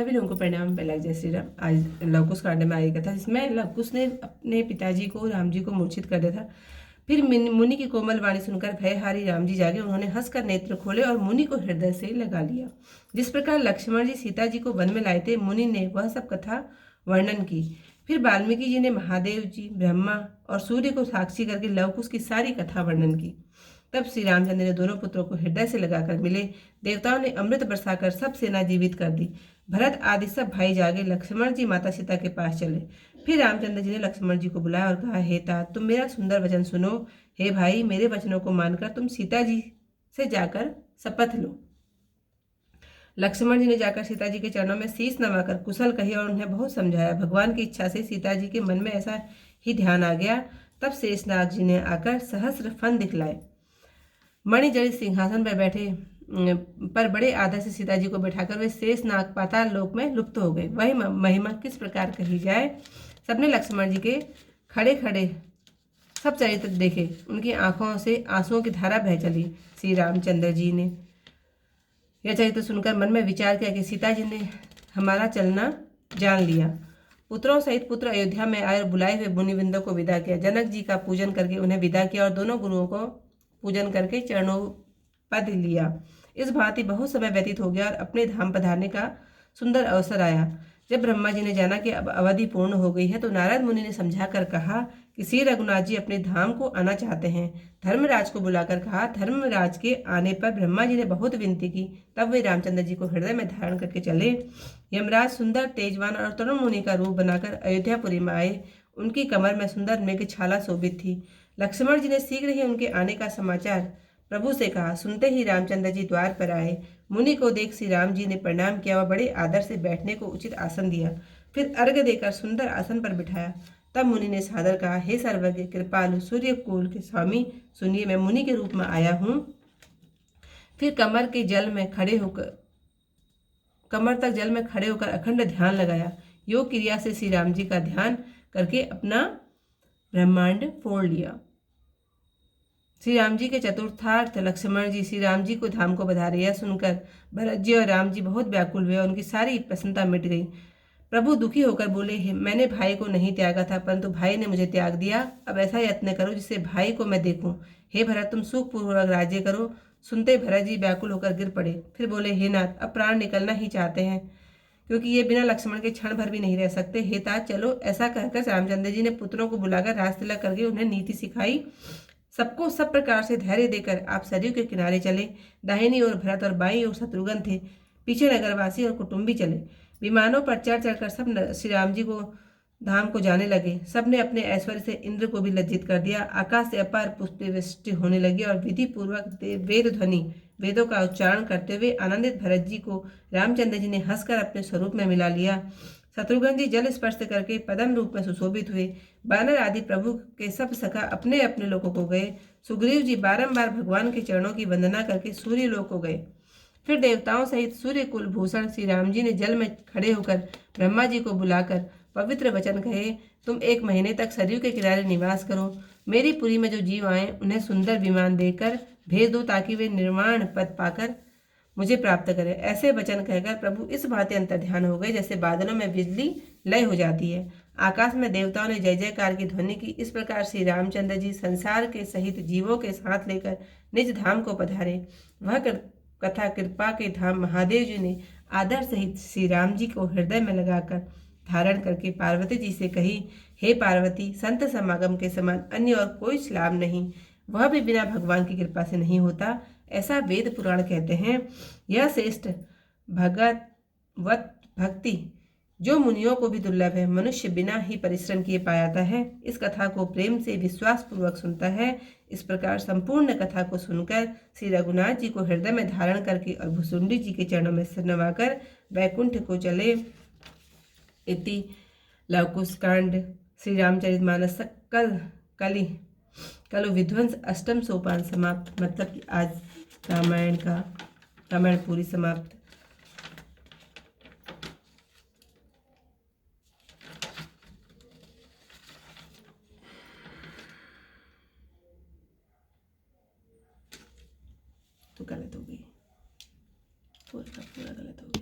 सभी लोगों को प्रणाम। पहला जय श्री राम। आज लवकुश कांड में आई कथा जिसमें लवकुश ने अपने पिताजी को राम जी को मूर्छित कर दिया था। फिर मुनि की कोमल वाणी सुनकर भयहारी राम जी जागे। उन्होंने हंसकर नेत्र खोले और मुनि को हृदय से लगा लिया। जिस प्रकार लक्ष्मण जी सीता जी को वन में लाए थे, मुनि ने वह सब कथा वर्णन की। फिर वाल्मीकि जी ने महादेव जी, ब्रह्मा और सूर्य को साक्षी करके लवकुश की सारी कथा वर्णन की। तब श्री रामचंद्र ने दोनों पुत्रों को हृदय से लगाकर मिले। देवताओं ने अमृत बरसाकर सब सेना जीवित कर दी। भरत आदि सब भाई जागे। लक्ष्मण जी माता सीता के पास चले। फिर रामचंद्र जी ने लक्ष्मण जी को बुलाया और कहा, हे तात, तुम मेरा सुंदर वचन सुनो। हे भाई, मेरे वचनों को मानकर तुम सीता जी से जाकर शपथ लो। लक्ष्मण जी ने जाकर सीता जी के चरणों में शीश नवाकर कुशल कही और उन्हें बहुत समझाया। भगवान की इच्छा से सीता जी के मन में ऐसा ही ध्यान आ गया। तब शेषनाग जी ने आकर सहस्र फन दिखलाए। मणिजड़ित सिंहासन पर बैठे पर बड़े आदर से सीता जी को बैठाकर वे शेषनाग पाताल लोक में लुप्त हो गए। वही महिमा किस प्रकार कही जाए। सबने लक्ष्मण जी के खड़े खड़े सब चरित्र देखे। उनकी आंखों से आंसुओं की धारा बह चली। श्री रामचंद्र जी ने यह चरित्र सुनकर मन में विचार किया कि सीता जी ने हमारा चलना जान लिया। पुत्रों सहित पुत्र अयोध्या में आए और बुलाए हुए मुनिवृंदों को विदा किया। जनक जी का पूजन करके उन्हें विदा किया और दोनों गुरुओं को पूजन करके चरणोपद लिया। इस भांति बहुत समय व्यतीत हो गया और अपने धाम पधारने का सुंदर अवसर आया। जब ब्रह्मा जी ने जाना कि अब अवधि पूर्ण हो गई है, तो नारद मुनि ने समझाकर कहा कि श्री रघुनाथ जी अपने धाम को आना चाहते हैं। धर्मराज को बुलाकर कहा। धर्मराज के आने पर ब्रह्मा जी ने बहुत विनती की। तब वे रामचंद्र जी को हृदय में धारण करके चले। यमराज सुंदर, तेजवान और तरुण मुनि का रूप बनाकर अयोध्यापुरी में आए। उनकी कमर में सुंदर मेघछाला शोभित थी। लक्ष्मण जी ने शीघ्र ही उनके आने का समाचार प्रभु से कहा। सुनते ही रामचंद्र जी द्वार पर आए। मुनि को देख श्री राम जी ने प्रणाम किया और बड़े आदर से बैठने को उचित आसन दिया। फिर अर्घ्य देकर सुंदर आसन पर बिठाया। तब मुनि ने सादर कहा, हे सर्वज्ञ कृपालु सूर्य कुल के स्वामी, सुनिए, मैं मुनि के रूप में आया हूँ। फिर कमर तक जल में खड़े होकर अखंड ध्यान लगाया। योग क्रिया से श्री राम जी का ध्यान करके अपना ब्रह्मांड फोड़ लिया। श्री राम जी के चतुर्थार्थ लक्ष्मण जी श्री राम जी को धाम को बधारे। यह सुनकर भरत जी और राम जी बहुत व्याकुल हुए और उनकी सारी प्रसन्नता मिट गई। प्रभु दुखी होकर बोले, मैंने भाई को नहीं त्यागा था, परंतु भाई ने मुझे त्याग दिया। अब ऐसा यत्न करो जिससे भाई को मैं देखूं। हे भरत, तुम सुखपूर्वक राज्य करो। सुनते भरत जी व्याकुल होकर गिर पड़े। फिर बोले, हे नाथ, अब प्राण निकलना ही चाहते हैं, क्योंकि ये बिना लक्ष्मण के क्षण भर भी नहीं रह सकते। हे तात, चलो। ऐसा कहकर रामचंद्र जी ने पुत्रों को बुलाकर राज तिलक करके उन्हें नीति सिखाई। सबको सब प्रकार से धैर्य देकर आप सरयू के किनारे चले। दाहिनी ओर भरत और बाईं ओर शत्रुघ्न थे। पीछे नगरवासी और कुटुंबी चले। विमानों पर चढ़ चढ़कर सब श्री राम जी को धाम को जाने लगे। सबने अपने ऐश्वर्य से इंद्र को भी लज्जित कर दिया। आकाश से अपार पुष्पवृष्टि होने लगी और विधि पूर्वक वेद ध्वनि वेदों का उच्चारण करते हुए आनंदित भरत जी को रामचंद्र जी ने हंसकर अपने स्वरूप में मिला लिया। शत्रुघ्न जी जल स्पर्श करके पदम रूप में सुशोभित हुए। बानर आदि प्रभु के सब सखा अपने अपने लोकों को गए। सुग्रीव जी बारंबार भगवान के चरणों की वंदना करके सूर्य लोक को गए। फिर देवताओं सहित सूर्य कुल भूषण श्री राम जी ने जल में खड़े होकर ब्रह्मा जी को बुलाकर पवित्र वचन कहे। तुम 1 महीने तक सरयू के किनारे निवास करो। मेरी पुरी में जो जीव आए उन्हें सुंदर विमान देकर भेज दो, ताकि वे निर्वाण पद पाकर मुझे प्राप्त करें। ऐसे वचन कहकर प्रभु इस भांति अंतर्ध्यान हो गए जैसे बादलों में बिजली लय हो जाती है। आकाश में देवताओं ने जय जयकार की ध्वनि की। इस प्रकार श्री रामचंद्र जी संसार के सहित जीवों के साथ लेकर निज धाम को पधारे। वह कथा कृपा के धाम महादेव जी ने आदर सहित श्री राम जी को हृदय में लगाकर धारण करके पार्वती जी से कही, हे पार्वती, संत समागम के समान अन्य और कोई लाभ नहीं, वह भी बिना भगवान की कृपा से नहीं होता, ऐसा वेद पुराण कहते हैं। यह श्रेष्ठ भगवत भक्ति जो मुनियों को भी दुर्लभ है, मनुष्य बिना ही परिश्रम किए पायाता है। इस कथा को प्रेम से विश्वास पूर्वक सुनता है। इस प्रकार संपूर्ण कथा को सुनकर श्री रघुनाथ जी को हृदय में धारण करके और भुसुंडी जी के चरणों में सिर नवाकर वैकुंठ को चले। इति लवकुश कांड श्री रामचरितमानस कलु विध्वंस अष्टम सोपान समाप्त। मतलब कि आज रामायण पूरी समाप्त। तो गलत हो गई, पूरा गलत हो गया।